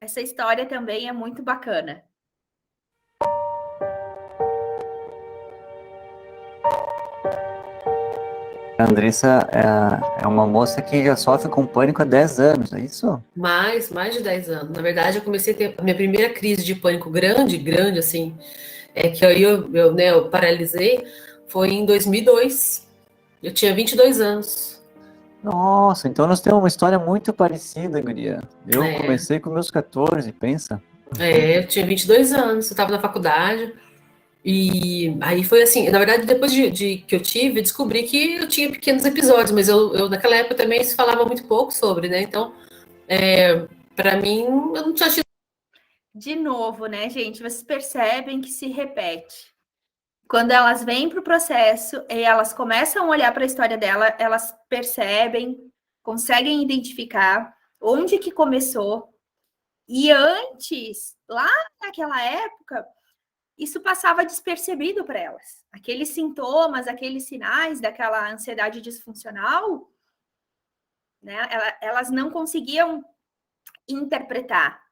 Essa história também é muito bacana. A Andressa é uma moça que já sofre com pânico há 10 anos, é isso? Mais de 10 anos. Na verdade, eu comecei a ter a minha primeira crise de pânico grande, assim, que aí eu paralisei, foi em 2002. Eu tinha 22 anos. Nossa, então nós temos uma história muito parecida, guria. Eu É, comecei com meus 14, pensa. eu tinha 22 anos, eu estava na faculdade. E aí foi assim, na verdade, depois de que eu tive, eu descobri que eu tinha pequenos episódios, mas eu naquela época também se falava muito pouco sobre, né? Então, para mim, eu não tinha tido. De novo, né, gente? Vocês percebem que se repete. Quando elas vêm para o processo e elas começam a olhar para a história dela, elas percebem, conseguem identificar onde que começou. E antes, lá naquela época, isso passava despercebido para elas. Aqueles sintomas, aqueles sinais daquela ansiedade disfuncional, né? Elas não conseguiam interpretar.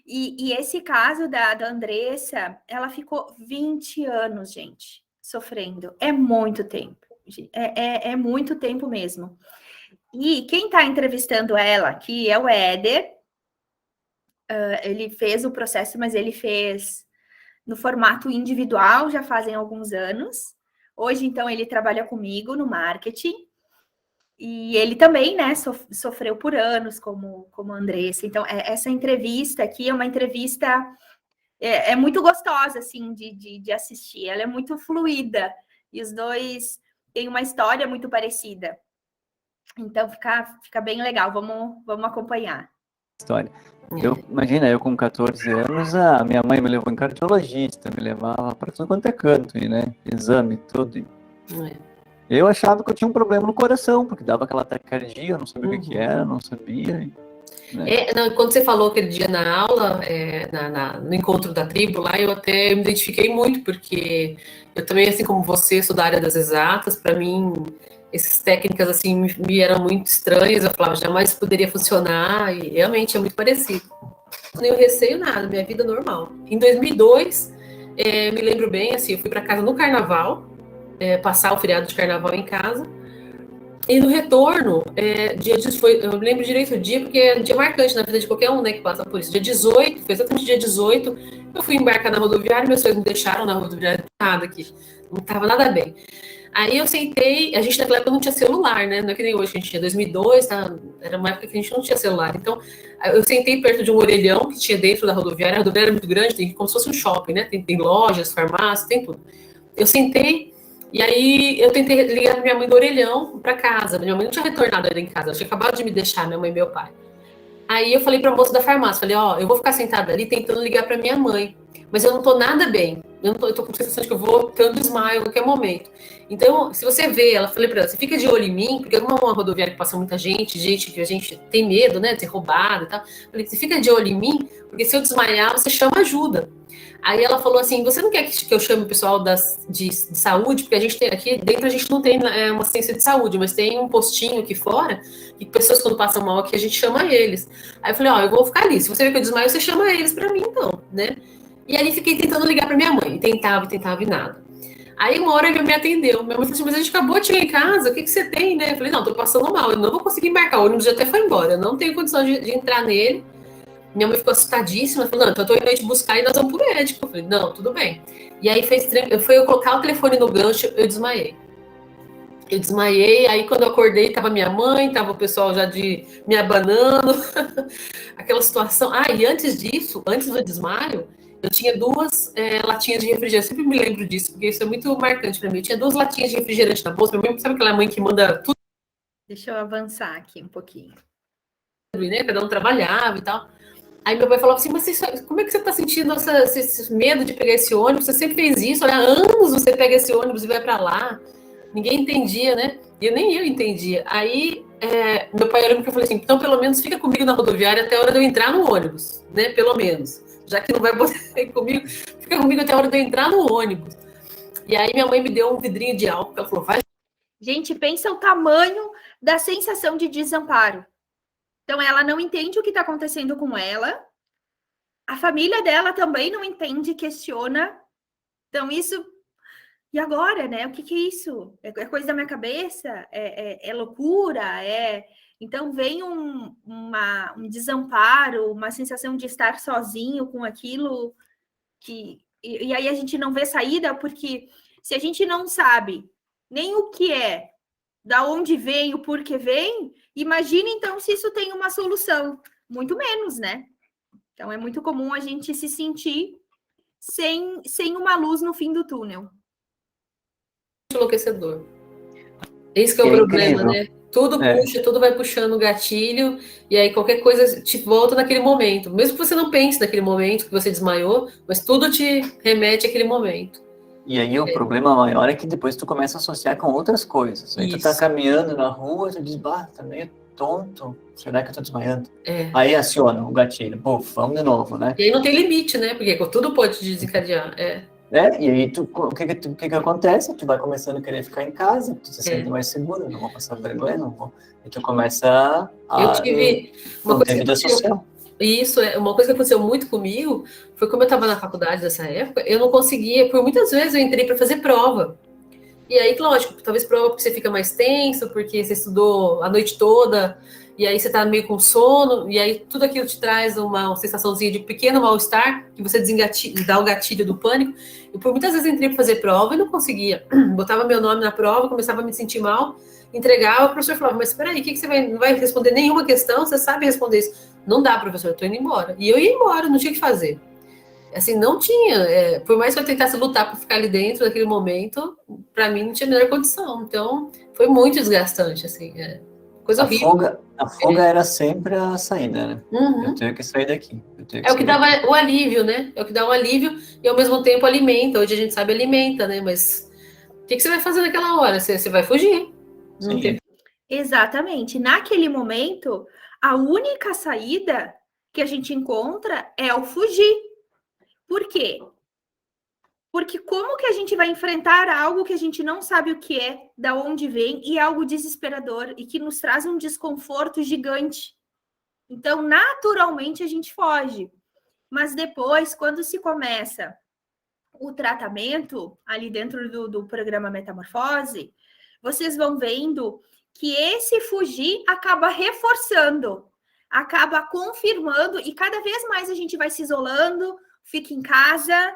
E esse caso da Andressa, ela ficou 20 anos, gente, sofrendo. É muito tempo. É muito tempo mesmo. E quem está entrevistando ela aqui é o Éder. Ele fez o processo, mas ele fez no formato individual já fazem alguns anos. Hoje, então, ele trabalha comigo no marketing. E ele também, né, sofreu por anos como a Andressa. Então, essa entrevista aqui é uma entrevista muito gostosa, assim, de assistir. Ela é muito fluida. E os dois têm uma história muito parecida. Então, fica bem legal. Vamos acompanhar. História. Imagina, eu com 14 anos, a minha mãe me levou em cardiologista, me levava para tudo quanto é canto, né? Exame, tudo. Eu achava que eu tinha um problema no coração, porque dava aquela taquicardia, eu não sabia o que era, não sabia. Né? Quando você falou aquele dia na aula, no encontro da tribo lá, eu até me identifiquei muito, porque eu também, assim como você, sou da área das exatas, para mim, essas técnicas assim me eram muito estranhas, eu falava, jamais poderia funcionar, e realmente é muito parecido. Não tenho receio nada, minha vida normal. Em 2002, me lembro bem, assim, eu fui para casa no carnaval, passar o feriado de carnaval em casa. E no retorno, eu lembro direito do dia, porque é um dia marcante na vida de qualquer um, né, que passa por isso. Dia 18, foi exatamente dia 18, eu fui embarcar na rodoviária, meus pais me deixaram na rodoviária, nada aqui, não estava nada bem. Aí eu sentei, a gente naquela época não tinha celular, né, não é que nem hoje, que a gente tinha 2002, tá? Era uma época que a gente não tinha celular. Então, eu sentei perto de um orelhão que tinha dentro da rodoviária, a rodoviária era muito grande, tem como se fosse um shopping, né, tem lojas, farmácias, tem tudo. Eu sentei, e aí eu tentei ligar pra minha mãe do orelhão para casa. Minha mãe não tinha retornado ainda em casa, ela tinha acabado de me deixar, minha mãe e meu pai. Aí eu falei pra moça da farmácia, falei, eu vou ficar sentada ali tentando ligar pra minha mãe, mas eu não tô nada bem. Eu tô com a sensação de que eu vou ter um desmaio a qualquer momento. Então, se você vê, falei pra ela, você fica de olho em mim, porque é uma rodoviária que passa muita gente que a gente tem medo, né, de ser roubado e tal. Falei, você fica de olho em mim, porque se eu desmaiar, você chama ajuda. Aí ela falou assim, você não quer que eu chame o pessoal de saúde? Porque a gente tem aqui, dentro a gente não tem uma assistência de saúde, mas tem um postinho aqui fora, e pessoas quando passam mal aqui, a gente chama eles. Aí eu falei, eu vou ficar ali, se você ver que eu desmaio, você chama eles pra mim então, né? E aí fiquei tentando ligar pra minha mãe, tentava e nada. Aí uma hora ele me atendeu, minha mãe falou assim, mas a gente acabou de chegar em casa, o que você tem, né? Eu falei, não, tô passando mal, eu não vou conseguir embarcar, o ônibus já até foi embora, eu não tenho condição de entrar nele. Minha mãe ficou assustadíssima, falou, não, então eu tô indo aí te buscar e nós vamos pro médico. Eu falei, não, tudo bem. E aí foi eu colocar o telefone no gancho, eu desmaiei. Eu desmaiei, aí quando eu acordei, tava minha mãe, tava o pessoal já me abanando, aquela situação. E antes disso, antes do desmaio, eu tinha duas latinhas de refrigerante, eu sempre me lembro disso, porque isso é muito marcante pra mim. Eu tinha duas latinhas de refrigerante na bolsa, minha mãe, sabe aquela mãe que manda tudo? Deixa eu avançar aqui um pouquinho. Né? Cada um trabalhava e tal. Aí meu pai falou assim, mas como é que você está sentindo esse medo de pegar esse ônibus? Você sempre fez isso, há anos você pega esse ônibus e vai para lá. Ninguém entendia, né? E nem eu entendia. Aí meu pai olhou para mim e falou assim, então pelo menos fica comigo na rodoviária até a hora de eu entrar no ônibus, né? Pelo menos. Já que não vai poder ir comigo, fica comigo até a hora de eu entrar no ônibus. E aí minha mãe me deu um vidrinho de álcool, ela falou, vai. Gente, pensa o tamanho da sensação de desamparo. Então, ela não entende o que está acontecendo com ela, A família dela também não entende, questiona. Então, isso... E agora, né? O que é isso? É coisa da minha cabeça? É loucura? Então, vem um desamparo, uma sensação de estar sozinho com aquilo e aí a gente não vê saída, porque se a gente não sabe nem o que é, da onde vem, o porquê vem, imagine então se isso tem uma solução. Muito menos, né? Então, é muito comum a gente se sentir sem uma luz no fim do túnel. Enlouquecedor. Esse que é o problema, incrível. né? Tudo puxa, tudo vai puxando o gatilho, e aí qualquer coisa te volta naquele momento. Mesmo que você não pense naquele momento que você desmaiou, mas tudo te remete àquele momento. E aí o problema maior é que depois tu começa a associar com outras coisas. Aí tu tá caminhando na rua, tu diz, tá meio tonto, será que eu tô desmaiando? Aí aciona o gatilho, vamos de novo, né? E aí não tem limite, né? Porque tudo pode desencadear, E aí o que acontece? Tu vai começando a querer ficar em casa, tu se sente mais seguro, não vou passar vergonha, não vou. E tu começa a eu tive uma coisa vida social. Isso é uma coisa que aconteceu muito comigo, foi como eu estava na faculdade nessa época, eu não conseguia, por muitas vezes eu entrei para fazer prova. E aí, lógico, talvez prova porque você fica mais tenso, porque você estudou a noite toda, e aí você tá meio com sono, e aí tudo aquilo te traz uma sensaçãozinha de pequeno mal-estar, que você dá o gatilho do pânico. Eu por muitas vezes entrei para fazer prova e não conseguia. Botava meu nome na prova, começava a me sentir mal, entregava, o professor falava, mas espera aí, que você não vai responder nenhuma questão? Você sabe responder isso? Não dá, professor, eu tô indo embora. E eu ia embora, não tinha o que fazer. Assim, não tinha, por mais que eu tentasse lutar para ficar ali dentro naquele momento, para mim não tinha a menor condição. Então, foi muito desgastante, assim, coisa horrível. A fuga era sempre a saída, né? Eu tenho que sair daqui. É o que dava o alívio, né? É o que dá um alívio e ao mesmo tempo alimenta. Hoje a gente sabe alimenta, né? Mas o que você vai fazer naquela hora? Você vai fugir. Não tem... Exatamente. Naquele momento, a única saída que a gente encontra é o fugir. Por quê? Porque como que a gente vai enfrentar algo que a gente não sabe o que é, da onde vem, e é algo desesperador e que nos traz um desconforto gigante? Então, naturalmente, a gente foge. Mas depois, quando se começa o tratamento, ali dentro do programa Metamorfose, vocês vão vendo que esse fugir acaba reforçando, acaba confirmando, e cada vez mais a gente vai se isolando, fica em casa,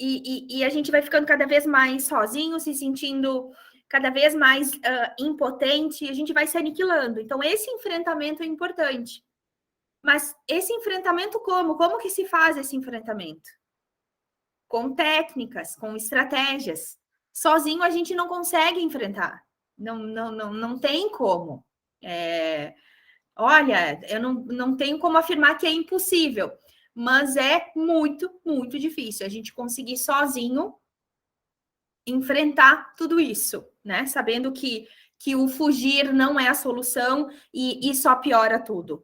e a gente vai ficando cada vez mais sozinho, se sentindo cada vez mais impotente, e a gente vai se aniquilando. Então, esse enfrentamento é importante. Mas esse enfrentamento como? Como que se faz esse enfrentamento? Com técnicas, com estratégias. Sozinho a gente não consegue enfrentar. Não tem como. Olha, eu não tenho como afirmar que é impossível, mas é muito, muito difícil a gente conseguir sozinho enfrentar tudo isso, né? Sabendo que o fugir não é a solução e só piora tudo.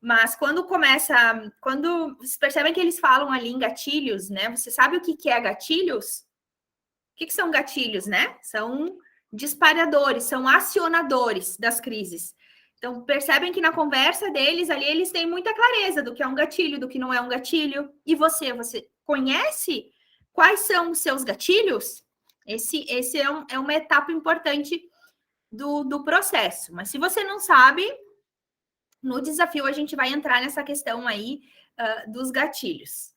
Mas quando vocês percebem que eles falam ali em gatilhos, né? Você sabe o que é gatilhos? O que são gatilhos, né? São disparadores, são acionadores das crises. Então, percebem que na conversa deles ali, eles têm muita clareza do que é um gatilho, do que não é um gatilho. E você conhece quais são os seus gatilhos? Esse é uma etapa importante do processo. Mas se você não sabe, no desafio a gente vai entrar nessa questão aí dos gatilhos.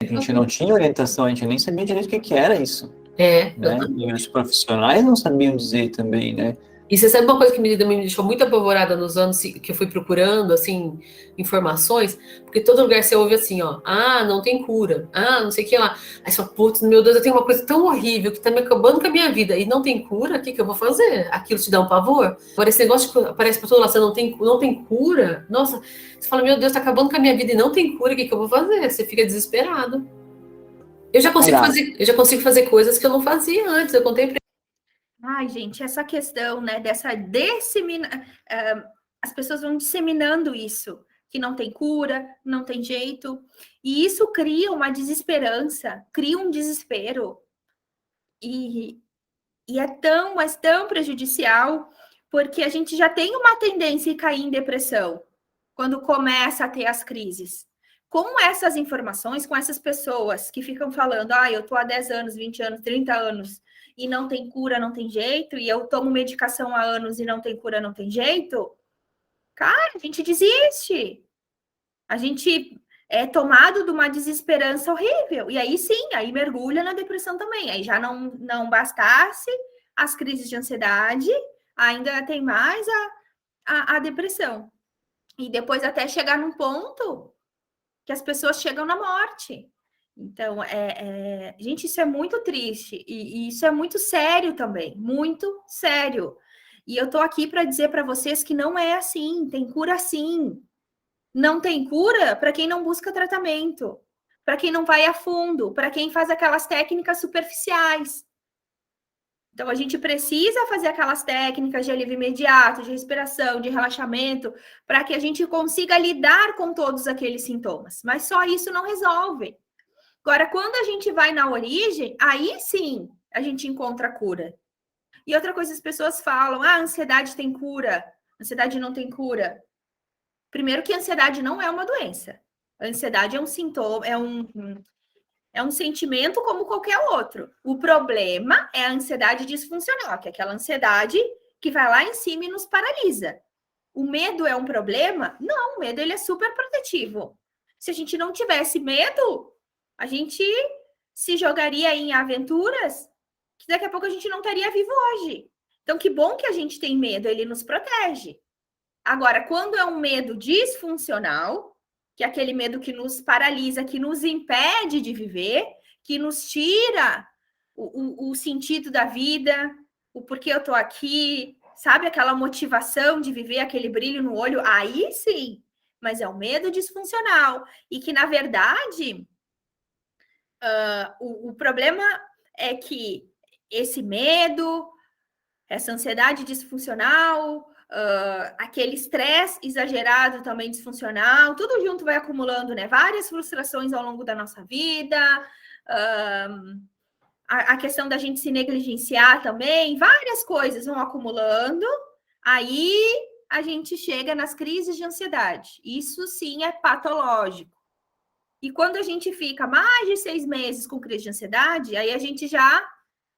A gente não tinha orientação, a gente nem sabia direito o que era isso. Né? E os profissionais não sabiam dizer também, né? E você sabe uma coisa que me deixou muito apavorada nos anos que eu fui procurando, assim, informações? Porque todo lugar você ouve assim, ó, não tem cura, não sei o que lá. Aí você fala, putz, meu Deus, eu tenho uma coisa tão horrível que tá me acabando com a minha vida e não tem cura, o que eu vou fazer? Aquilo te dá um pavor? Agora esse negócio que aparece pra todo lado, você não tem cura? Nossa, você fala, meu Deus, tá acabando com a minha vida e não tem cura, o que eu vou fazer? Você fica desesperado. Eu já consigo fazer coisas que eu não fazia antes, eu contei pra... Ai, gente, essa questão, né, dessa as pessoas vão disseminando isso, que não tem cura, não tem jeito, e isso cria uma desesperança, cria um desespero, e é mas tão prejudicial, porque a gente já tem uma tendência a cair em depressão, quando começa a ter as crises. com essas informações, com essas pessoas que ficam falando, eu tô há 10 anos, 20 anos, 30 anos, e não tem cura, não tem jeito, e eu tomo medicação há anos e não tem cura, não tem jeito, cara, a gente desiste. A gente é tomado de uma desesperança horrível. E aí sim, aí mergulha na depressão também. Aí já não bastasse as crises de ansiedade, ainda tem mais a depressão. E depois até chegar num ponto que as pessoas chegam na morte. Então, gente, isso é muito triste. E isso é muito sério também. Muito sério. E eu tô aqui para dizer para vocês que não é assim. Tem cura sim. Não tem cura para quem não busca tratamento, para quem não vai a fundo, para quem faz aquelas técnicas superficiais. Então, a gente precisa fazer aquelas técnicas de alívio imediato, de respiração, de relaxamento, para que a gente consiga lidar com todos aqueles sintomas. Mas só isso não resolve. Agora, quando a gente vai na origem, aí sim a gente encontra a cura. E outra coisa, as pessoas falam, a ansiedade tem cura, a ansiedade não tem cura. Primeiro que a ansiedade não é uma doença. A ansiedade é um sintoma, é um sentimento como qualquer outro. O problema é a ansiedade disfuncional, que é aquela ansiedade que vai lá em cima e nos paralisa. O medo é um problema? Não, o medo ele é super protetivo. Se a gente não tivesse medo, a gente se jogaria em aventuras que daqui a pouco a gente não estaria vivo hoje. Então, que bom que a gente tem medo, ele nos protege. Agora, quando é um medo disfuncional, que é aquele medo que nos paralisa, que nos impede de viver, que nos tira o sentido da vida, o porquê eu tô aqui, sabe? Aquela motivação de viver, aquele brilho no olho, aí sim. Mas é um medo disfuncional. E que, na verdade, o problema é que esse medo, essa ansiedade disfuncional, aquele estresse exagerado também disfuncional, tudo junto vai acumulando, né? Várias frustrações ao longo da nossa vida, a questão da gente se negligenciar também, várias coisas vão acumulando, aí a gente chega nas crises de ansiedade. Isso sim é patológico. E quando a gente fica mais de 6 meses com crise de ansiedade, aí a gente já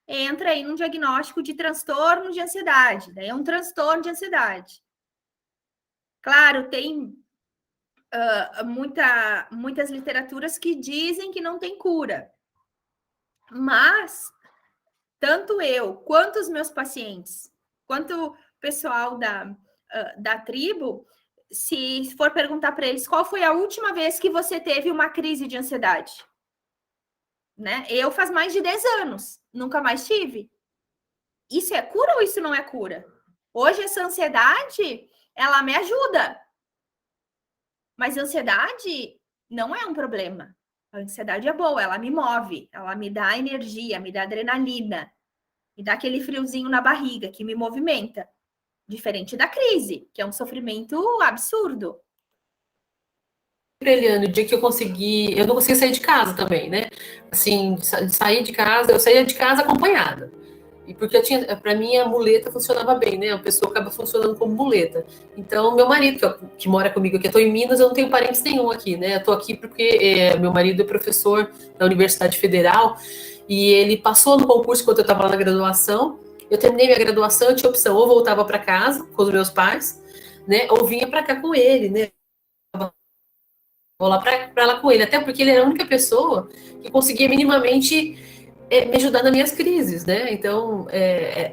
entra aí num diagnóstico de transtorno de ansiedade, daí é um transtorno de ansiedade. Claro, tem muitas literaturas que dizem que não tem cura, mas tanto eu, quanto os meus pacientes, quanto o pessoal da tribo, se for perguntar para eles qual foi a última vez que você teve uma crise de ansiedade, né? Eu faz mais de 10 anos, nunca mais tive. Isso é cura ou isso não é cura? Hoje essa ansiedade, ela me ajuda. Mas a ansiedade não é um problema. A ansiedade é boa, ela me move, ela me dá energia, me dá adrenalina, me dá aquele friozinho na barriga que me movimenta. Diferente da crise, que é um sofrimento absurdo. Eliane, o dia que eu não conseguia sair de casa também, né? Assim, sair de casa, eu saía de casa acompanhada. E porque para mim a muleta funcionava bem, né? A pessoa acaba funcionando como muleta. Então, meu marido, que mora comigo aqui, eu tô em Minas, eu não tenho parentes nenhum aqui, né? Eu tô aqui porque meu marido é professor da Universidade Federal e ele passou no concurso quando eu estava lá na graduação. Eu terminei minha graduação, eu tinha opção, ou voltava para casa com os meus pais, né? Ou vinha para cá com ele, né? Vou lá para lá com ele, até porque ele era a única pessoa que conseguia minimamente me ajudar nas minhas crises, né? Então,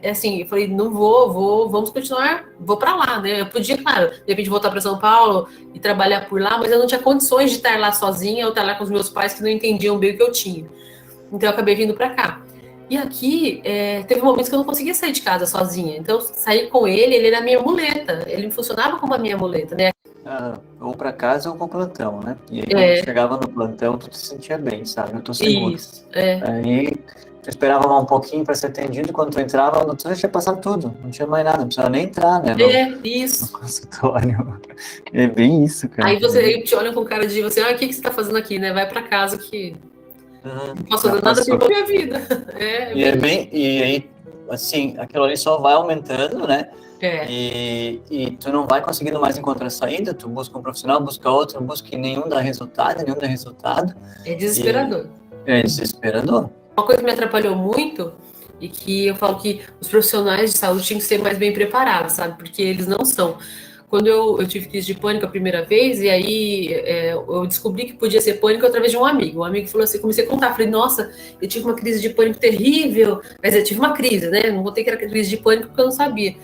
assim, eu falei, não vamos continuar, vou para lá, né? Eu podia, claro, de repente voltar para São Paulo e trabalhar por lá, mas eu não tinha condições de estar lá sozinha ou estar lá com os meus pais que não entendiam bem o que eu tinha. Então, eu acabei vindo para cá. E aqui, teve momentos que eu não conseguia sair de casa sozinha. Então, sair com ele era a minha muleta. Ele funcionava como a minha muleta, né? Ou para casa ou para o plantão, né? E aí, quando chegava no plantão, tu te sentia bem, sabe? Eu tô seguro. Isso, Aí, tu esperava lá um pouquinho para ser atendido, e quando tu entrava, tu já tinha passado tudo. Não tinha mais nada, não precisava nem entrar, né? Isso. No consultório. É bem isso, cara. Aí te olham com cara de você, o que você tá fazendo aqui, né? Vai para casa que... Não posso fazer nada por minha vida. E aí, assim, aquilo ali só vai aumentando, né? É. E tu não vai conseguindo mais encontrar saída, tu busca um profissional, busca outro, busca e nenhum dá resultado. É desesperador. É desesperador. Uma coisa que me atrapalhou muito e que eu falo que os profissionais de saúde tinham que ser mais bem preparados, sabe? Porque eles não são. Quando eu tive crise de pânico a primeira vez, e aí eu descobri que podia ser pânico através de um amigo. Um amigo falou assim, comecei a contar, falei, nossa, eu tive uma crise de pânico terrível, mas eu tive uma crise, né? Não contei que era crise de pânico porque eu não sabia.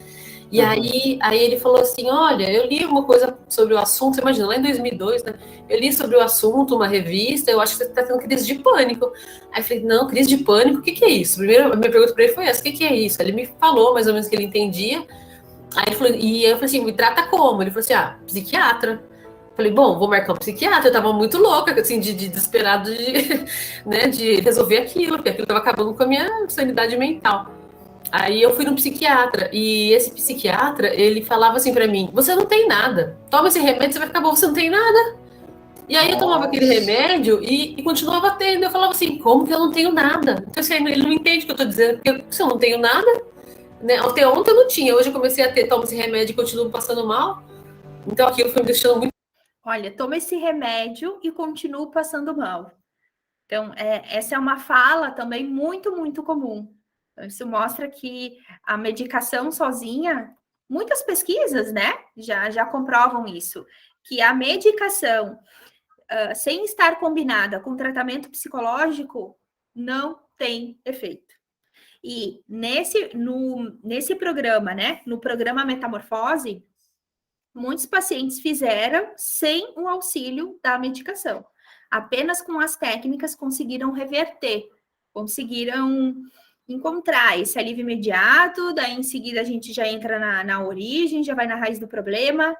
E aí ele falou assim, olha, eu li uma coisa sobre o assunto, você imagina, lá em 2002, né? Eu li sobre o assunto, uma revista, eu acho que você está tendo crise de pânico. Aí eu falei, não, crise de pânico, o que é isso? Primeiro, a minha pergunta para ele foi essa, o que é isso? Ele me falou mais ou menos que ele entendia. Aí ele falou, e eu falei assim, me trata como? Ele falou assim, psiquiatra. Eu falei, bom, vou marcar um psiquiatra. Eu tava muito louca, assim, de desesperado né, de resolver aquilo, porque aquilo tava acabando com a minha sanidade mental. Aí eu fui no psiquiatra, e esse psiquiatra, ele falava assim pra mim, você não tem nada, toma esse remédio, você vai ficar bom, você não tem nada. E aí eu tomava aquele remédio e continuava tendo. Eu falava assim, como que eu não tenho nada? Então assim, ele não entende o que eu tô dizendo, porque se eu não tenho nada, né? Até ontem eu não tinha, hoje eu comecei a ter, tomo esse remédio e continuo passando mal. Então aquilo foi me deixando muito... Olha, toma esse remédio e continuo passando mal. Então, essa é uma fala também muito, muito comum. Isso mostra que a medicação sozinha, muitas pesquisas, né, já comprovam isso, que a medicação, sem estar combinada com tratamento psicológico, não tem efeito. E nesse programa, né, no programa Metamorfose, muitos pacientes fizeram sem o auxílio da medicação. Apenas com as técnicas conseguiram reverter, conseguiram encontrar esse alívio imediato, daí em seguida a gente já entra na origem, já vai na raiz do problema,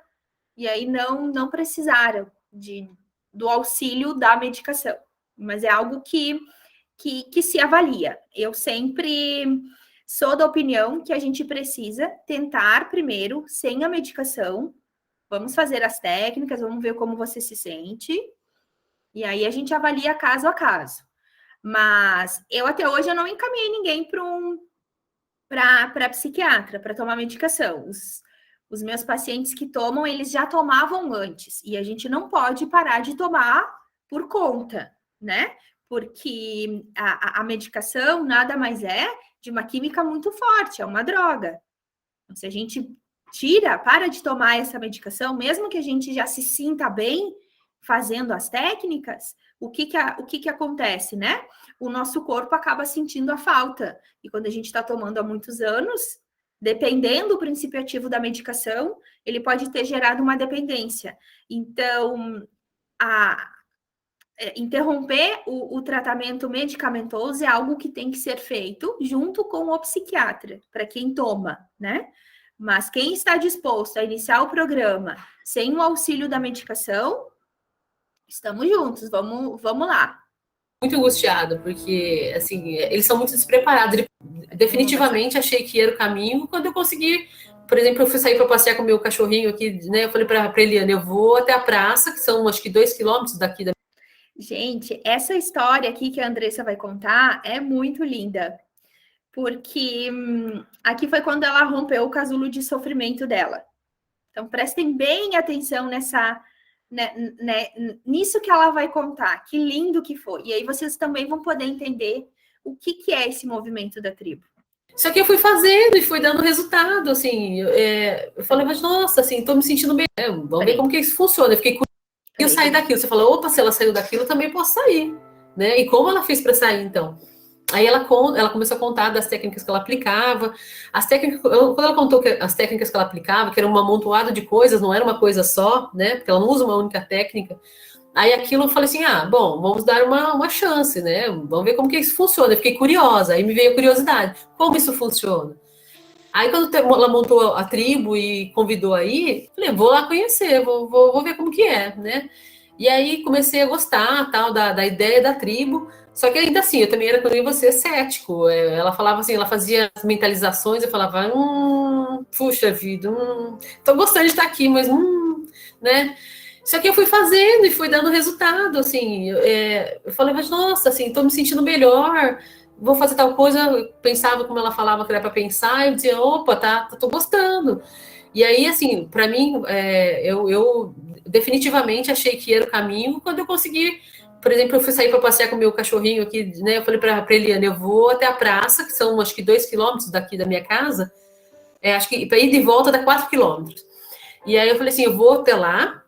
e aí não precisaram do auxílio da medicação. Mas é algo que se avalia. Eu sempre sou da opinião que a gente precisa tentar primeiro, sem a medicação, vamos fazer as técnicas, vamos ver como você se sente, e aí a gente avalia caso a caso. Mas eu até hoje eu não encaminhei ninguém para psiquiatra, para tomar medicação. Os meus pacientes que tomam, eles já tomavam antes, e a gente não pode parar de tomar por conta, né? Porque a medicação nada mais é de uma química muito forte, é uma droga. Então, se a gente para de tomar essa medicação, mesmo que a gente já se sinta bem fazendo as técnicas, o que acontece, né? O nosso corpo acaba sentindo a falta. E quando a gente está tomando há muitos anos, dependendo do princípio ativo da medicação, ele pode ter gerado uma dependência. Então, interromper o tratamento medicamentoso é algo que tem que ser feito junto com o psiquiatra, para quem toma, né? Mas quem está disposto a iniciar o programa sem o auxílio da medicação, estamos juntos, vamos lá. Muito angustiado, porque, assim, eles são muito despreparados. Definitivamente achei que era o caminho. Quando eu consegui, por exemplo, eu fui sair para passear com o meu cachorrinho aqui, né? Eu falei para Eliane, eu vou até a praça, que são acho que 2 quilômetros daqui da... Gente, essa história aqui que a Andressa vai contar é muito linda. Porque aqui foi quando ela rompeu o casulo de sofrimento dela. Então, prestem bem atenção nisso que ela vai contar. Que lindo que foi. E aí vocês também vão poder entender o que é esse movimento da tribo. Só que eu fui fazendo e fui dando resultado, assim. Eu falei, mas nossa, assim, tô me sentindo bem. Vamos ver como que isso funciona. Eu fiquei curiosa. Eu saí daquilo. Você falou, opa, se ela saiu daquilo, eu também posso sair. Né? E como ela fez para sair, então? Aí ela começou a contar das técnicas que ela aplicava. Quando ela contou as técnicas que ela aplicava, que era uma amontoada de coisas, não era uma coisa só, né? Porque ela não usa uma única técnica. Aí aquilo eu falei assim, bom, vamos dar uma chance, né? Vamos ver como que isso funciona. Eu fiquei curiosa, aí me veio a curiosidade. Como isso funciona? Aí quando ela montou a tribo e convidou aí, falei, vou lá conhecer, vou ver como que é, né? E aí comecei a gostar, tal, da ideia da tribo. Só que ainda assim, eu também era, quando você, cético. Ela falava assim, ela fazia as mentalizações, eu falava, puxa vida, tô gostando de estar aqui, mas, né? Só que eu fui fazendo e fui dando resultado, assim. Eu falei, mas nossa, assim, tô me sentindo melhor, vou fazer tal coisa, eu pensava como ela falava que era para pensar, eu dizia, opa, tô gostando. E aí, assim, para mim, eu definitivamente achei que era o caminho quando eu consegui. Por exemplo, eu fui sair para passear com o meu cachorrinho aqui, né? Eu falei para Eliane, eu vou até a praça, que são acho que 2 quilômetros daqui da minha casa, acho que para ir de volta dá 4 quilômetros. E aí eu falei assim, eu vou até lá,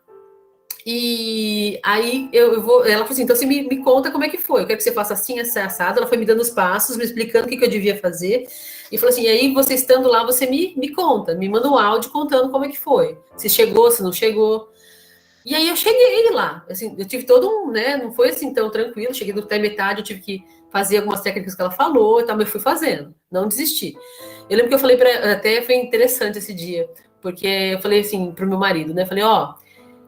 e aí eu vou. Ela falou assim, então você me conta como é que foi. Eu quero que você faça assim, assado. Ela foi me dando os passos, me explicando o que eu devia fazer. E falou assim, e aí você estando lá, você me conta, me manda um áudio contando como é que foi. Se chegou, se não chegou. E aí eu cheguei lá. Assim, eu tive todo um, né? Não foi assim tão tranquilo. Cheguei até metade, eu tive que fazer algumas técnicas que ela falou e tal, mas eu fui fazendo. Não desisti. Eu lembro que eu falei até foi interessante esse dia, porque eu falei assim pro meu marido, né? Falei,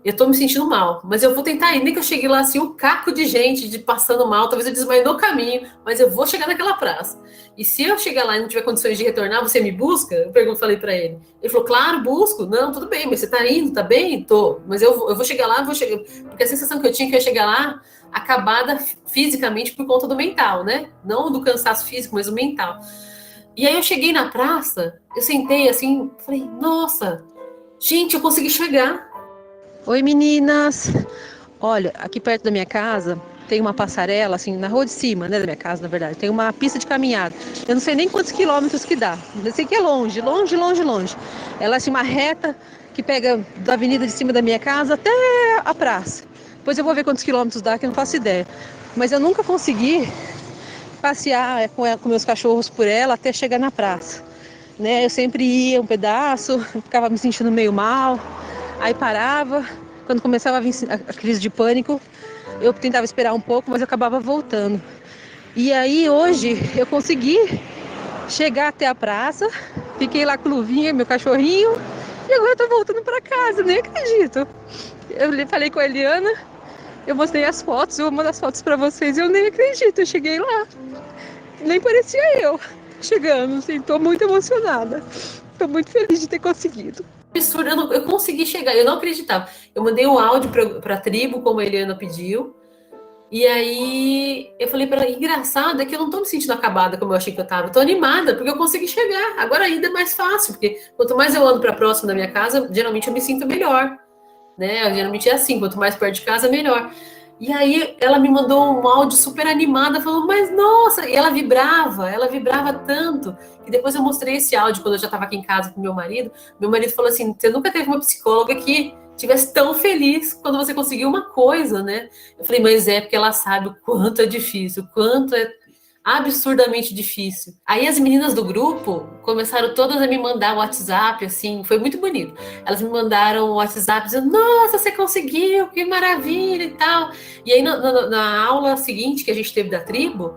eu tô me sentindo mal, mas eu vou tentar ir. Nem que eu chegue lá assim, um caco de gente passando mal, talvez eu desmaie no caminho, mas eu vou chegar naquela praça. E se eu chegar lá e não tiver condições de retornar, você me busca? Falei para ele. Ele falou, claro, busco. Não, tudo bem, mas você tá indo, tá bem? Tô. Mas eu vou chegar lá, porque a sensação que eu tinha é que eu ia chegar lá acabada fisicamente por conta do mental, né? Não do cansaço físico, mas do mental. E aí eu cheguei na praça, eu sentei assim, falei, nossa, gente, eu consegui chegar. Oi meninas, olha, aqui perto da minha casa tem uma passarela, assim, na rua de cima, né, da minha casa, na verdade, tem uma pista de caminhada. Eu não sei nem quantos quilômetros que dá, eu sei que é longe, longe, longe, longe. Ela é assim, uma reta que pega da avenida de cima da minha casa até a praça. Depois eu vou ver quantos quilômetros dá, que eu não faço ideia. Mas eu nunca consegui passear com meus cachorros por ela até chegar na praça, né? Eu sempre ia um pedaço, ficava me sentindo meio mal. Aí parava, quando começava a vir a crise de pânico, eu tentava esperar um pouco, mas eu acabava voltando. E aí hoje eu consegui chegar até a praça, fiquei lá com o Luvinha, meu cachorrinho, e agora eu tô voltando para casa, nem acredito. Eu falei com a Eliana, eu mostrei as fotos, eu vou mandar as fotos para vocês, eu nem acredito, eu cheguei lá. Nem parecia eu chegando, assim, tô muito emocionada. Tô muito feliz de ter conseguido. Absurdo, eu consegui chegar, eu não acreditava. Eu mandei um áudio para a tribo, como a Eliana pediu, e aí eu falei para ela, engraçado é que eu não tô me sentindo acabada como eu achei que eu tava, eu tô animada, porque eu consegui chegar, agora ainda é mais fácil, porque quanto mais eu ando para próximo da minha casa, geralmente eu me sinto melhor, né, geralmente é assim, quanto mais perto de casa, melhor. E aí ela me mandou um áudio super animada, falando, mas nossa, e ela vibrava tanto, que depois eu mostrei esse áudio quando eu já estava aqui em casa com meu marido falou assim, você nunca teve uma psicóloga que tivesse tão feliz quando você conseguiu uma coisa, né? Eu falei, mas é porque ela sabe o quanto é difícil, o quanto é absurdamente difícil. Aí as meninas do grupo começaram todas a me mandar WhatsApp, assim, foi muito bonito. Elas me mandaram WhatsApp dizendo, nossa, você conseguiu, que maravilha e tal. E aí na aula seguinte que a gente teve da tribo,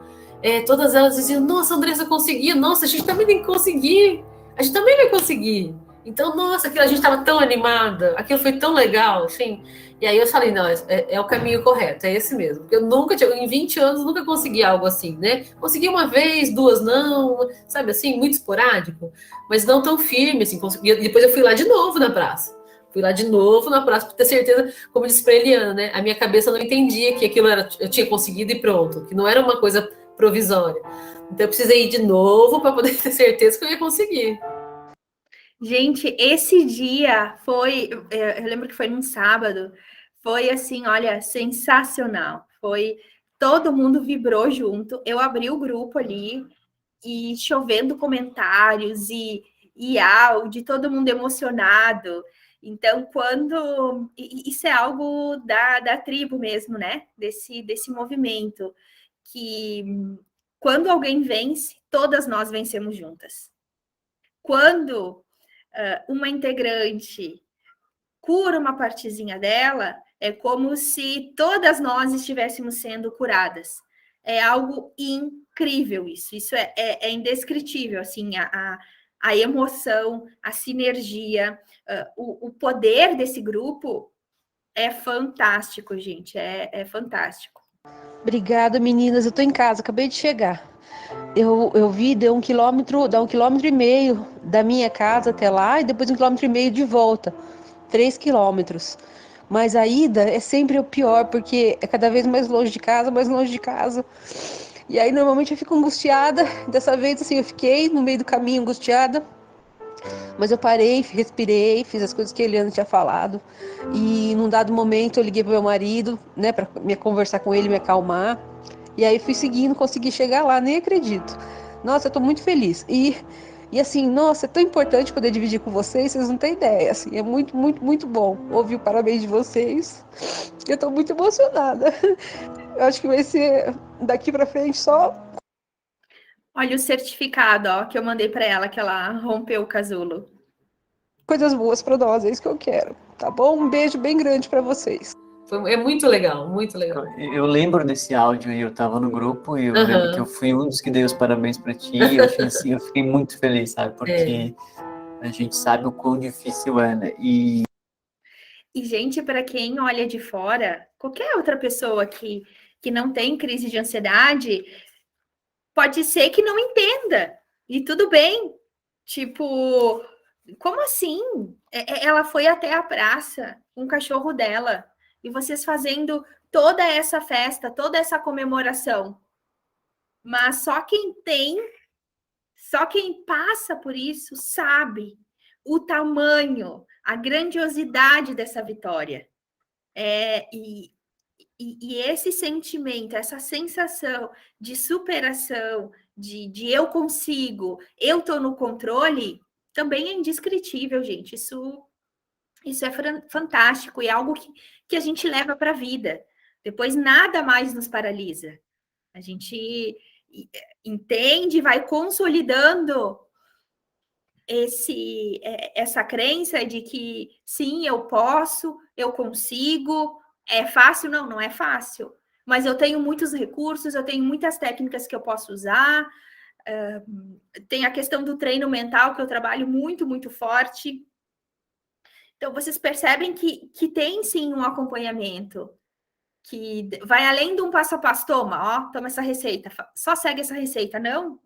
todas elas diziam, nossa, Andressa conseguiu, nossa, a gente também tem que conseguir, a gente também vai conseguir. Então, nossa, a gente estava tão animada, aquilo foi tão legal, assim. E aí eu falei, não, é o caminho correto, é esse mesmo. Porque eu nunca, em 20 anos, nunca consegui algo assim, né? Consegui uma vez, duas não, sabe assim, muito esporádico, mas não tão firme, assim. Consegui. Depois eu fui lá de novo na praça. Fui lá de novo na praça para ter certeza, como eu disse para a Eliana, né? A minha cabeça não entendia que aquilo eu tinha conseguido e pronto, que não era uma coisa provisória. Então eu precisei ir de novo para poder ter certeza que eu ia conseguir. Gente, esse dia foi, eu lembro que foi num sábado, foi assim, olha, sensacional. Foi, todo mundo vibrou junto. Eu abri o grupo ali e chovendo comentários e áudio, todo mundo emocionado. Então, isso é algo da tribo mesmo, né? Desse movimento, que quando alguém vence, todas nós vencemos juntas. Quando uma integrante cura uma partezinha dela, é como se todas nós estivéssemos sendo curadas. É algo incrível isso. Isso é indescritível, assim, a emoção, a sinergia, o poder desse grupo é fantástico, gente. É fantástico. Obrigada, meninas. Eu tô em casa, acabei de chegar. Eu vi, dá 1,5 km da minha casa até lá e depois 1,5 km de volta, 3 quilômetros. Mas a ida é sempre o pior, porque é cada vez mais longe de casa, mais longe de casa. E aí, normalmente, eu fico angustiada. Dessa vez, assim, eu fiquei no meio do caminho angustiada. Mas eu parei, respirei, fiz as coisas que a Eliana tinha falado. E num dado momento, eu liguei pro meu marido, né, para me conversar com ele, me acalmar. E aí, fui seguindo, consegui chegar lá, nem acredito. Nossa, eu tô muito feliz. E assim, nossa, é tão importante poder dividir com vocês não têm ideia. Assim, é muito, muito, muito bom ouvir o parabéns de vocês. Eu tô muito emocionada. Eu acho que vai ser daqui para frente só. Olha o certificado, ó, que eu mandei para ela, que ela rompeu o casulo. Coisas boas para nós, é isso que eu quero. Tá bom? Um beijo bem grande para vocês. É muito legal, muito legal. Eu lembro desse áudio aí, eu tava no grupo e eu lembro que eu fui um dos que dei os parabéns para ti e eu achei assim, eu fiquei muito feliz, sabe? Porque a gente sabe o quão difícil é, né? E gente, para quem olha de fora, qualquer outra pessoa que não tem crise de ansiedade, pode ser que não entenda. E tudo bem. Tipo, como assim? Ela foi até a praça com o cachorro dela e vocês fazendo toda essa festa, toda essa comemoração. Mas só quem passa por isso sabe o tamanho, a grandiosidade dessa vitória. E esse sentimento, essa sensação de superação, de eu consigo, eu estou no controle, também é indescritível, gente. Isso é fantástico e é algo que a gente leva para a vida. Depois nada mais nos paralisa. A gente entende, vai consolidando essa crença de que sim, eu posso, eu consigo. É fácil? Não, não é fácil. Mas eu tenho muitos recursos, eu tenho muitas técnicas que eu posso usar. Tem a questão do treino mental, que eu trabalho muito, muito forte. Então, vocês percebem que tem sim um acompanhamento, que vai além de um passo a passo. Toma essa receita, só segue essa receita. Não,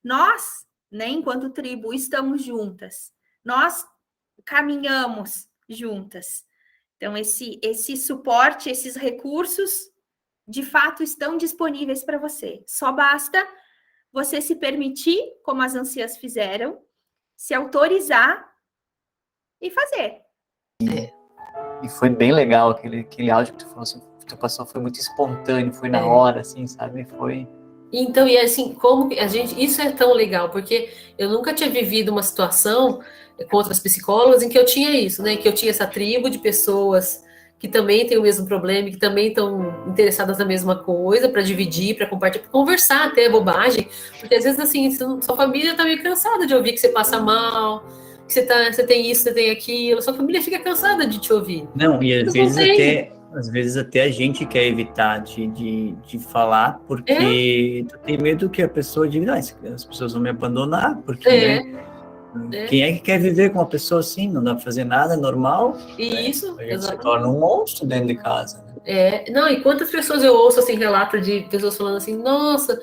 nós, né, enquanto tribo, estamos juntas. Nós caminhamos juntas. Então, esse suporte, esses recursos, de fato, estão disponíveis para você. Só basta você se permitir, como as anciãs fizeram, se autorizar e fazer. e foi bem legal aquele áudio que tu falou assim, que tu passou, foi muito espontâneo, foi na hora, assim, sabe? Foi. Então, e assim, como a gente. Isso é tão legal, porque eu nunca tinha vivido uma situação com outras psicólogas em que eu tinha isso, né? Que eu tinha essa tribo de pessoas que também têm o mesmo problema, que também estão interessadas na mesma coisa, para dividir, para compartilhar, para conversar até bobagem, porque às vezes assim, sua família está meio cansada de ouvir que você passa mal, que você tem isso, você tem aquilo, sua família fica cansada de te ouvir. Não, e às vezes até a gente quer evitar de falar, porque tu tem medo que a pessoa diga, as pessoas vão me abandonar, porque né, quem é que quer viver com uma pessoa assim? Não dá pra fazer nada, é normal. Isso, né? A gente se torna um monstro dentro de casa. Né? Não, e quantas pessoas eu ouço assim, relato de pessoas falando assim, nossa,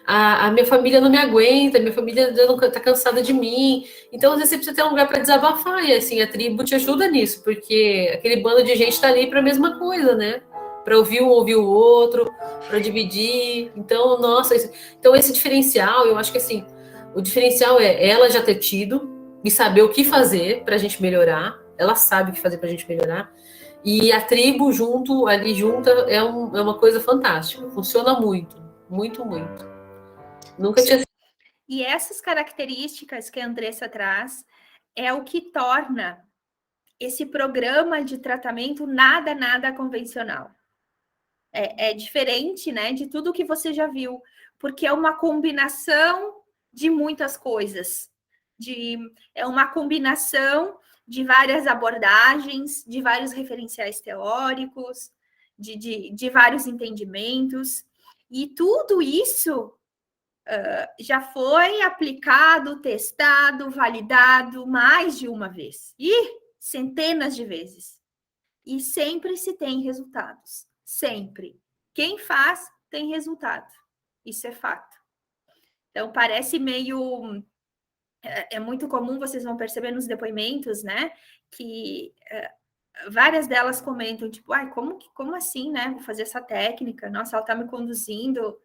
a minha família não me aguenta, minha família tá cansada de mim. Então, às vezes, você precisa ter um lugar para desabafar, e assim, a tribo te ajuda nisso, porque aquele bando de gente tá ali para a mesma coisa, né? Para ouvir o outro, para dividir. Então, nossa, então esse diferencial, eu acho que assim, o diferencial é ela já ter tido e saber o que fazer para a gente melhorar. Ela sabe o que fazer para a gente melhorar. E a tribo ali junta, é uma coisa fantástica. Funciona muito, muito, muito. Nunca tinha. E essas características que a Andressa traz é o que torna esse programa de tratamento nada convencional. É diferente, né, de tudo que você já viu, porque é uma combinação de muitas coisas. É uma combinação de várias abordagens, de vários referenciais teóricos, de vários entendimentos. E tudo isso já foi aplicado, testado, validado mais de uma vez. E centenas de vezes. E sempre se tem resultados. Sempre. Quem faz, tem resultado. Isso é fato. Então, parece meio... É muito comum, vocês vão perceber nos depoimentos, né? Que várias delas comentam, tipo, como assim, né? Vou fazer essa técnica. Nossa, ela tá me conduzindo.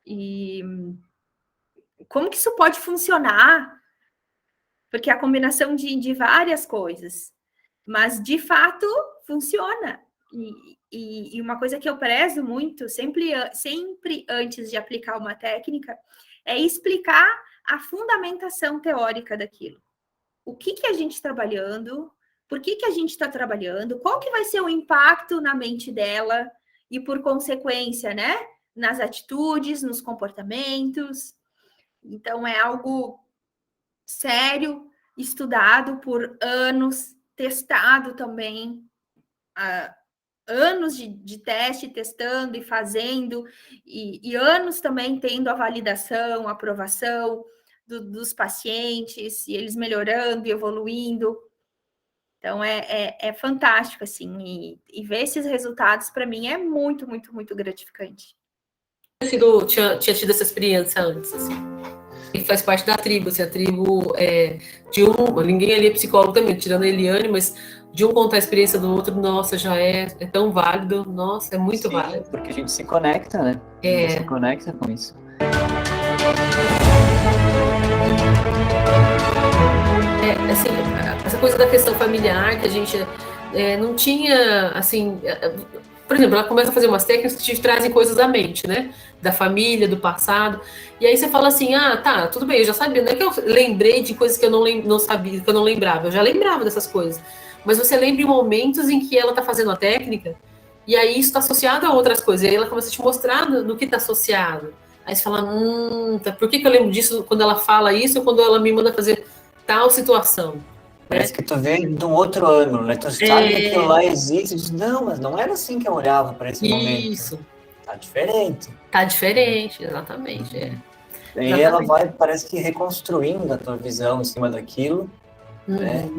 E como que isso pode funcionar? Porque é a combinação de várias coisas, mas de fato funciona. E uma coisa que eu prezo muito, sempre antes de aplicar uma técnica, é explicar a fundamentação teórica daquilo. O que a gente está trabalhando, por que a gente está trabalhando, qual que vai ser o impacto na mente dela e, por consequência, né, nas atitudes, nos comportamentos. Então, é algo sério, estudado por anos, testado também, anos de teste, testando e fazendo, e anos também tendo a validação, a aprovação dos pacientes, e eles melhorando e evoluindo. Então, é fantástico, assim, e ver esses resultados, para mim, é muito, muito, muito gratificante. Tinha tido essa experiência antes, assim. E faz parte da tribo, assim, a tribo ninguém ali é psicólogo também, tirando a Eliane, mas de um contar a experiência do outro, nossa, já é tão válido, nossa, é muito válido. Porque a gente se conecta, né? A gente se conecta com isso. Assim, essa coisa da questão familiar, que a gente não tinha, assim... Por exemplo, ela começa a fazer umas técnicas que te trazem coisas da mente, né? Da família, do passado. E aí você fala assim, tá, tudo bem, eu já sabia. Não é que eu lembrei de coisas que eu não sabia, que eu não lembrava. Eu já lembrava dessas coisas. Mas você lembra em momentos em que ela tá fazendo a técnica, e aí isso tá associado a outras coisas. E aí ela começa a te mostrar no que tá associado. Aí você fala, por que eu lembro disso quando ela fala isso ou quando ela me manda fazer tal situação? Parece que tu veio de um outro ano, né? Tu sabe que aquilo lá existe. Diz, não, mas não era assim que eu olhava para esse momento. Isso. Tá diferente. Tá diferente, exatamente. E ela vai, parece que reconstruindo a tua visão em cima daquilo, né?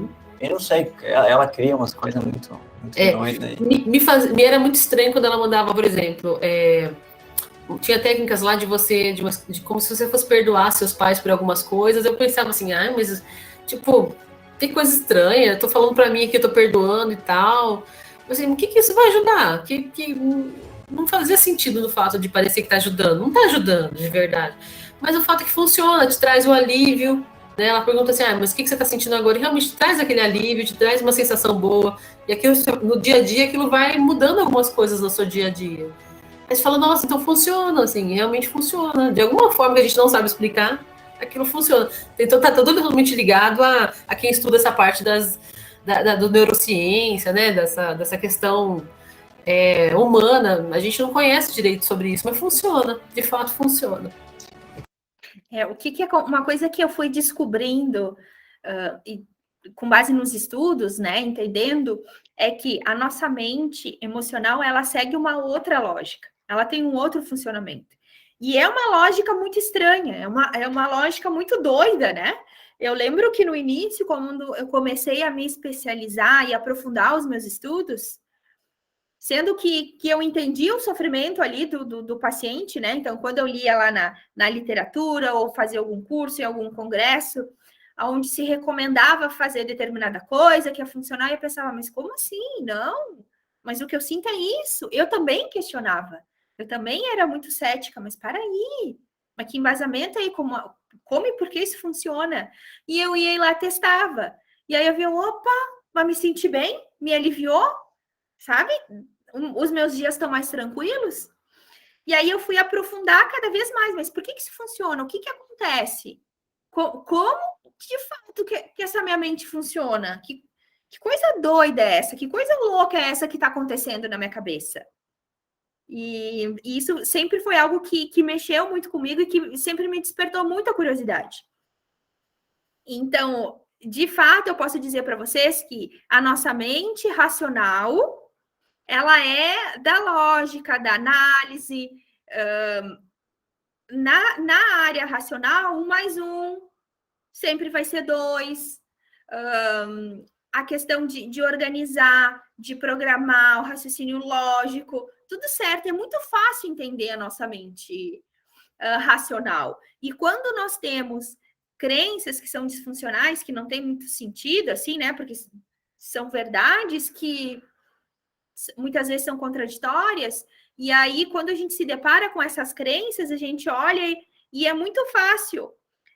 Eu não sei, ela cria umas coisas muito doidas. Me era muito estranho quando ela mandava, por exemplo, tinha técnicas lá de como se você fosse perdoar seus pais por algumas coisas. Eu pensava assim, mas tipo, tem coisa estranha, eu tô falando pra mim que eu tô perdoando e tal. Assim, o que isso vai ajudar? Que não fazia sentido no fato de parecer que tá ajudando. Não tá ajudando, de verdade. Mas o fato é que funciona, te traz o alívio, né? Ela pergunta assim, mas o que você tá sentindo agora? E realmente te traz aquele alívio, te traz uma sensação boa. E aquilo, no dia a dia, aquilo vai mudando algumas coisas no seu dia a dia. Aí você fala, nossa, então funciona, assim, realmente funciona. De alguma forma que a gente não sabe explicar, aquilo funciona. Então tá totalmente ligado a quem estuda essa parte do neurociência, né? Dessa questão humana. A gente não conhece direito sobre isso, mas funciona, de fato funciona. O que é uma coisa que eu fui descobrindo, e com base nos estudos, né, entendendo, é que a nossa mente emocional, ela segue uma outra lógica, ela tem um outro funcionamento. E é uma lógica muito estranha, é uma lógica muito doida, né? Eu lembro que no início, quando eu comecei a me especializar e aprofundar os meus estudos, sendo que eu entendi o sofrimento ali do paciente, né? Então, quando eu lia lá na literatura ou fazia algum curso, em algum congresso, onde se recomendava fazer determinada coisa que ia funcionar, eu pensava, mas como assim? Não, mas o que eu sinto é isso. Eu também questionava. Eu também era muito cética, mas para aí, mas que embasamento aí, como e por que isso funciona? E eu ia lá, testava. E aí eu vi, opa, mas me senti bem, me aliviou, sabe? Os meus dias estão mais tranquilos. E aí eu fui aprofundar cada vez mais, mas por que isso funciona? O que acontece? Como de fato que essa minha mente funciona? Que coisa doida é essa? Que coisa louca é essa que está acontecendo na minha cabeça? E isso sempre foi algo que mexeu muito comigo e que sempre me despertou muita curiosidade. Então, de fato, eu posso dizer para vocês que a nossa mente racional, ela é da lógica, da análise. Na área racional, 1 mais 1 sempre vai ser 2. A questão de organizar, de programar, o raciocínio lógico, tudo certo. É muito fácil entender a nossa mente racional. E quando nós temos crenças que são disfuncionais, que não tem muito sentido, assim, né? Porque são verdades que muitas vezes são contraditórias, E aí, quando a gente se depara com essas crenças, a gente olha e é muito fácil,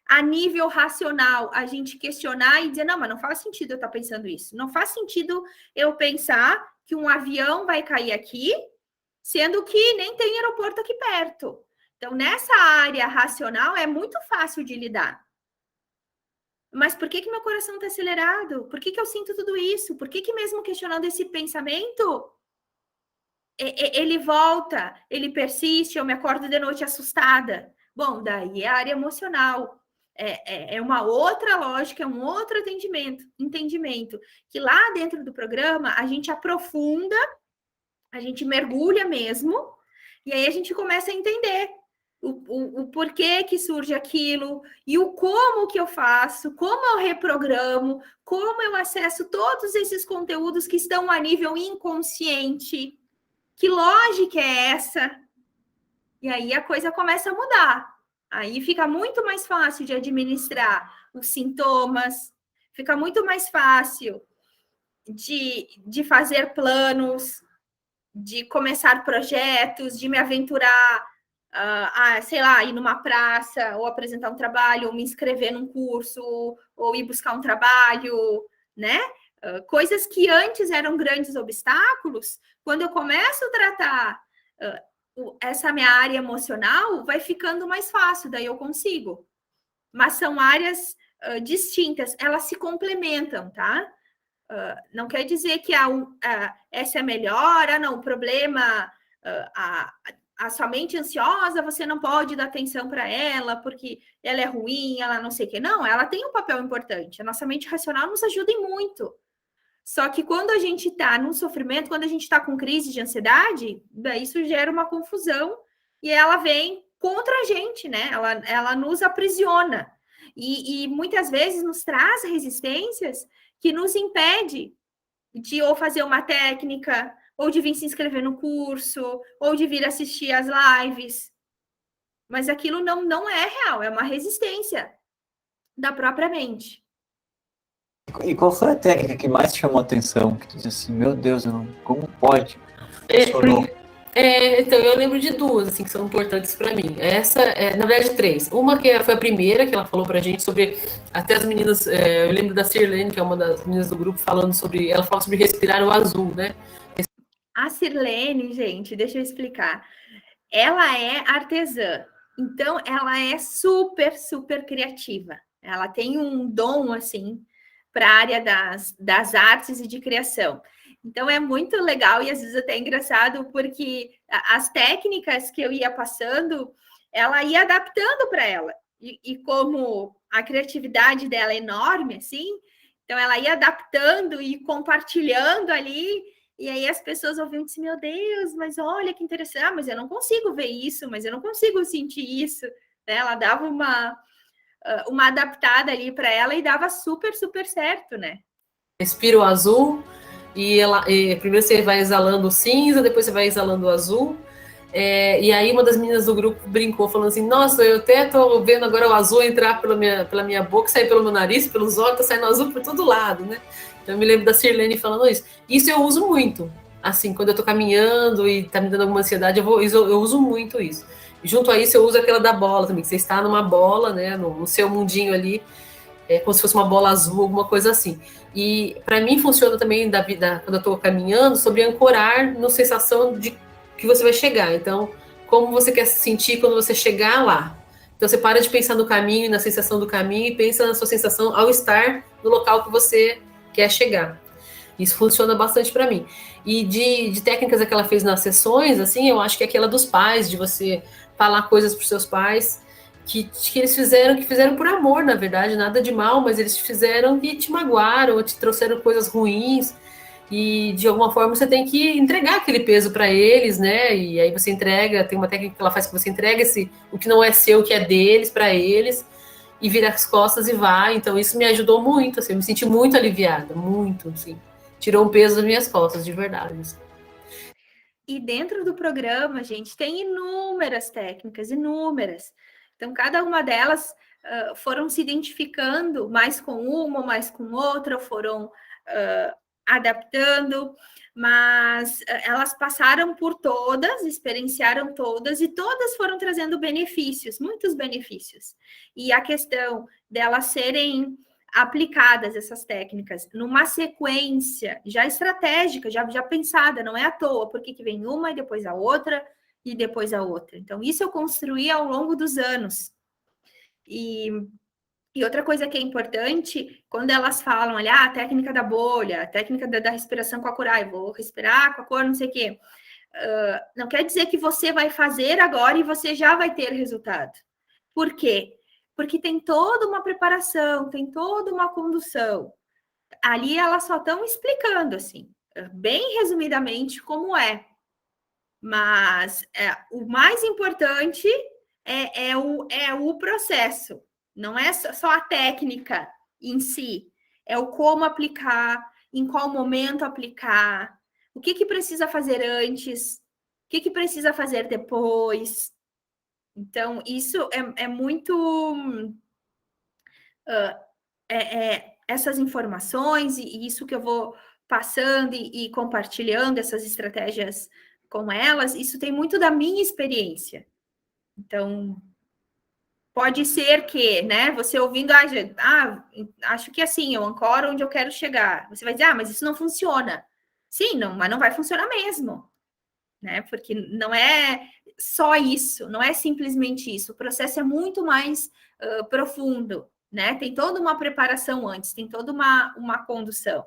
a nível racional, a gente questionar e dizer, não, mas não faz sentido eu estar pensando isso. Não faz sentido eu pensar que um avião vai cair aqui, sendo que nem tem aeroporto aqui perto. Então, nessa área racional, é muito fácil de lidar. Mas por que meu coração está acelerado? Por que eu sinto tudo isso? Por que mesmo questionando esse pensamento, ele volta, ele persiste, eu me acordo de noite assustada? Bom, daí é a área emocional. É uma outra lógica, é um outro entendimento, que lá dentro do programa a gente aprofunda, a gente mergulha mesmo, e aí a gente começa a entender o porquê que surge aquilo, e o como que eu faço, como eu reprogramo, como eu acesso todos esses conteúdos que estão a nível inconsciente. Que lógica é essa? E aí a coisa começa a mudar. Aí fica muito mais fácil de administrar os sintomas, fica muito mais fácil de fazer planos, de começar projetos, de me aventurar sei lá, ir numa praça, ou apresentar um trabalho, ou me inscrever num curso, ou ir buscar um trabalho, né? Coisas que antes eram grandes obstáculos, quando eu começo a tratar essa minha área emocional, vai ficando mais fácil, daí eu consigo. Mas são áreas distintas, elas se complementam, tá? Não quer dizer que essa é melhor, não, o problema, a sua mente ansiosa, você não pode dar atenção para ela, porque ela é ruim, ela não sei o que. Não, ela tem um papel importante. A nossa mente racional nos ajuda em muito. Só que quando a gente está num sofrimento, quando a gente está com crise de ansiedade, daí isso gera uma confusão e ela vem contra a gente, né? Ela nos aprisiona. E muitas vezes nos traz resistências que nos impede de ou fazer uma técnica, ou de vir se inscrever no curso, ou de vir assistir as lives. Mas aquilo não é real, é uma resistência da própria mente. E qual foi a técnica que mais te chamou a atenção? Que tu disse assim, meu Deus, como pode? Então, eu lembro de duas, assim, que são importantes para mim. Essa, na verdade, três. Uma que foi a primeira, que ela falou pra gente sobre, até as meninas, eu lembro da Sirlene, que é uma das meninas do grupo, ela fala sobre respirar o azul, né? A Sirlene, gente, deixa eu explicar. Ela é artesã, então ela é super, super criativa. Ela tem um dom, assim, para a área das artes e de criação. Então é muito legal e às vezes até engraçado, porque as técnicas que eu ia passando, ela ia adaptando para ela. E como a criatividade dela é enorme, assim, então ela ia adaptando e compartilhando ali, e aí as pessoas ouviam e diziam, meu Deus, mas olha que interessante, mas eu não consigo ver isso, mas eu não consigo sentir isso. Ela dava uma adaptada ali para ela e dava super, super certo, né? Respira o azul e primeiro você vai exalando o cinza, depois você vai exalando o azul. E aí uma das meninas do grupo brincou, falando assim, nossa, eu até tô vendo agora o azul entrar pela minha boca, sair pelo meu nariz, pelos olhos, tá saindo azul por todo lado, né? Então eu me lembro da Sirlene falando isso. Isso eu uso muito. Assim, quando eu tô caminhando e tá me dando alguma ansiedade, eu uso muito isso. E junto a isso eu uso aquela da bola também, que você está numa bola, né, no seu mundinho ali, como se fosse uma bola azul, alguma coisa assim. E para mim funciona também da vida, quando eu estou caminhando, sobre ancorar na sensação de que você vai chegar. Então, como você quer se sentir quando você chegar lá? Então, você para de pensar no caminho e na sensação do caminho e pensa na sua sensação ao estar no local que você quer chegar. Isso funciona bastante para mim. E de técnicas que ela fez nas sessões, assim, eu acho que é aquela dos pais, de você falar coisas para os seus pais que eles fizeram por amor, na verdade, nada de mal, mas eles te fizeram e te magoaram, ou te trouxeram coisas ruins, e de alguma forma você tem que entregar aquele peso para eles, né? E aí você entrega, tem uma técnica que ela faz que você entrega o que não é seu, o que é deles, para eles, e vira as costas e vai. Então isso me ajudou muito, assim, eu me senti muito aliviada, muito, assim. Tirou um peso das minhas costas, de verdade. Assim. E dentro do programa, gente, tem inúmeras técnicas, inúmeras. Então, cada uma delas foram se identificando mais com uma, mais com outra, foram adaptando, mas elas passaram por todas, experienciaram todas, e todas foram trazendo benefícios, muitos benefícios. E a questão delas serem aplicadas, essas técnicas, numa sequência já estratégica, já pensada, não é à toa, porque que vem uma e depois a outra, e depois a outra. Então, isso eu construí ao longo dos anos. E outra coisa que é importante, quando elas falam ali, a técnica da bolha, a técnica da respiração com a Coriai, vou respirar com a cor, não sei o quê. Não quer dizer que você vai fazer agora e você já vai ter resultado. Por quê? Porque tem toda uma preparação, tem toda uma condução. Ali elas só estão explicando, assim, bem resumidamente como é. Mas o mais importante é o processo. Não é só a técnica em si, é o como aplicar, em qual momento aplicar, o que precisa fazer antes, o que precisa fazer depois. Então, isso é muito... essas informações e isso que eu vou passando e compartilhando, essas estratégias com elas, isso tem muito da minha experiência. Então... pode ser que, né, você ouvindo, acho que assim, eu ancoro onde eu quero chegar. Você vai dizer, mas isso não funciona. Sim, não, mas não vai funcionar mesmo, né? Porque não é só isso, não é simplesmente isso. O processo é muito mais profundo, né? Tem toda uma preparação antes, tem toda uma condução.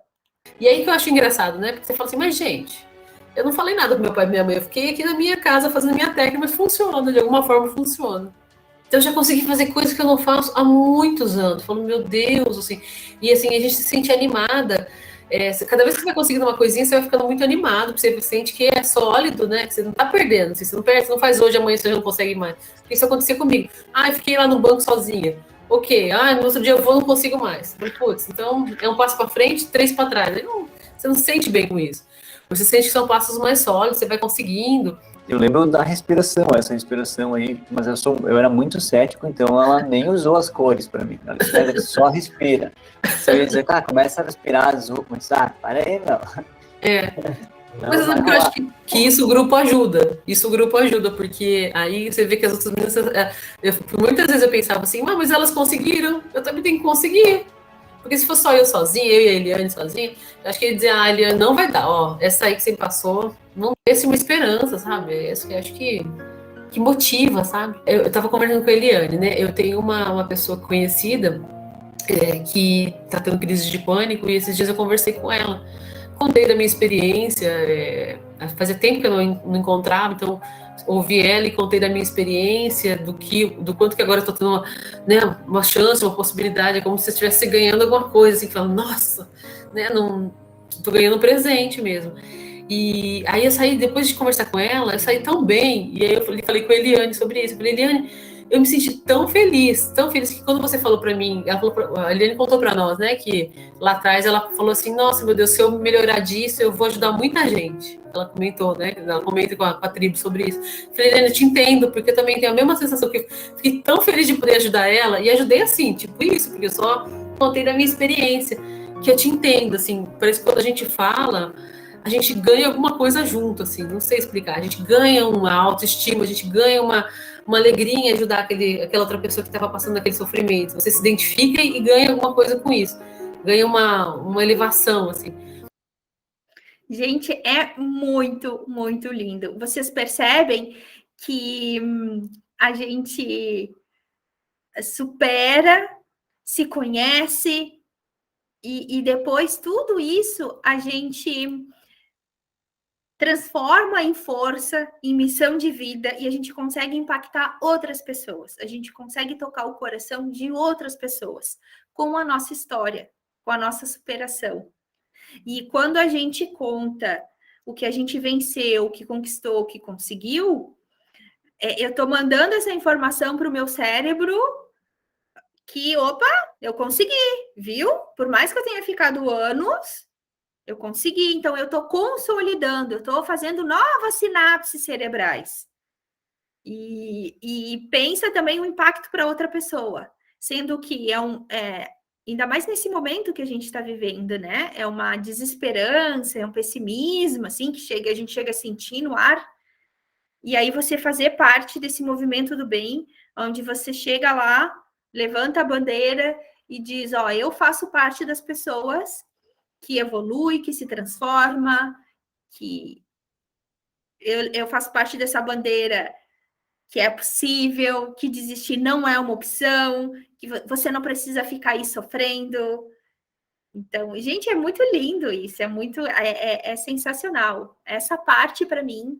E aí que eu acho engraçado, né? Porque você fala assim, mas gente, eu não falei nada pro meu pai e minha mãe, eu fiquei aqui na minha casa fazendo minha técnica, mas funciona, de alguma forma funciona. Então, eu já consegui fazer coisas que eu não faço há muitos anos. Falando, meu Deus, assim. E assim, a gente se sente animada. Cada vez que você vai conseguindo uma coisinha, você vai ficando muito animado, porque você sente que é sólido, né? Que você não tá perdendo. Assim, você não perde, você não faz hoje, amanhã você já não consegue mais. Isso acontecia comigo. Eu fiquei lá no banco sozinha. Ok. No outro dia eu vou, não consigo mais. Putz, então é um passo para frente, 3 para trás. Você não se sente bem com isso. Você sente que são passos mais sólidos, você vai conseguindo. Eu lembro da respiração, essa respiração aí, mas eu era muito cético, então ela nem usou as cores para mim. Ela só respira. Você ia dizer, começa a respirar azul, mas para aí, não. Mas eu acho que isso o grupo ajuda. Isso o grupo ajuda, porque aí você vê que as outras meninas. Muitas vezes eu pensava assim, mas elas conseguiram, eu também tenho que conseguir. Porque se for só eu sozinha, eu e a Eliane sozinha, eu acho que ia dizer, a Eliane não vai dar, essa aí que você passou, não desse uma esperança, sabe? É isso que eu acho que motiva, sabe? Eu tava conversando com a Eliane, né? Eu tenho uma pessoa conhecida que tá tendo crise de pânico, e esses dias eu conversei com ela. Contei da minha experiência, fazia tempo que eu não encontrava, então ouvi ela e contei da minha experiência, do quanto que agora eu tô tendo uma chance, uma possibilidade, é como se eu estivesse ganhando alguma coisa, assim, falando, nossa, né, não, tô ganhando um presente mesmo. E aí eu saí, depois de conversar com ela, eu saí tão bem, e aí eu falei com a Eliane sobre isso, eu falei, Eliane, eu me senti tão feliz, que quando você falou para mim, a Eliane contou para nós, né, que lá atrás ela falou assim, nossa, meu Deus, se eu melhorar disso, eu vou ajudar muita gente. Ela comentou, né, ela comenta com a tribo sobre isso. Eu falei, Eliane, eu te entendo, porque eu também tenho a mesma sensação, que eu fiquei tão feliz de poder ajudar ela, e ajudei assim, tipo isso, porque eu só contei da minha experiência, que eu te entendo, assim, parece que quando a gente fala, a gente ganha alguma coisa junto, assim, não sei explicar, a gente ganha uma autoestima, a gente ganha uma alegria em ajudar aquela outra pessoa que estava passando aquele sofrimento. Você se identifica e ganha alguma coisa com isso. Ganha uma elevação, assim. Gente, é muito, muito lindo. Vocês percebem que a gente supera, se conhece, e depois tudo isso a gente transforma em força, em missão de vida, e a gente consegue impactar outras pessoas. A gente consegue tocar o coração de outras pessoas com a nossa história, com a nossa superação. E quando a gente conta o que a gente venceu, o que conquistou, o que conseguiu, eu estou mandando essa informação para o meu cérebro que, opa, eu consegui, viu? Por mais que eu tenha ficado anos, eu consegui. Então, eu estou consolidando, eu estou fazendo novas sinapses cerebrais. E pensa também o impacto para outra pessoa, sendo que ainda mais nesse momento que a gente está vivendo, né? É uma desesperança, é um pessimismo, assim, que a gente chega a sentir no ar. E aí você fazer parte desse movimento do bem, onde você chega lá, levanta a bandeira e diz, ó, eu faço parte das pessoas que evolui, que se transforma, que eu faço parte dessa bandeira que é possível, que desistir não é uma opção, que você não precisa ficar aí sofrendo. Então, gente, é muito lindo isso, é sensacional. Essa parte, para mim,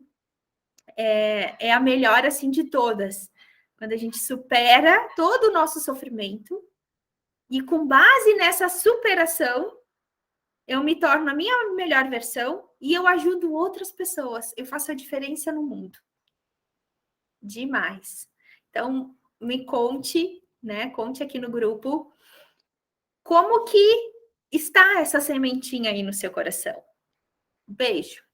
é a melhor, assim, de todas. Quando a gente supera todo o nosso sofrimento e, com base nessa superação, eu me torno a minha melhor versão e eu ajudo outras pessoas. Eu faço a diferença no mundo. Demais. Então, me conte, né? Conte aqui no grupo como que está essa sementinha aí no seu coração. Beijo.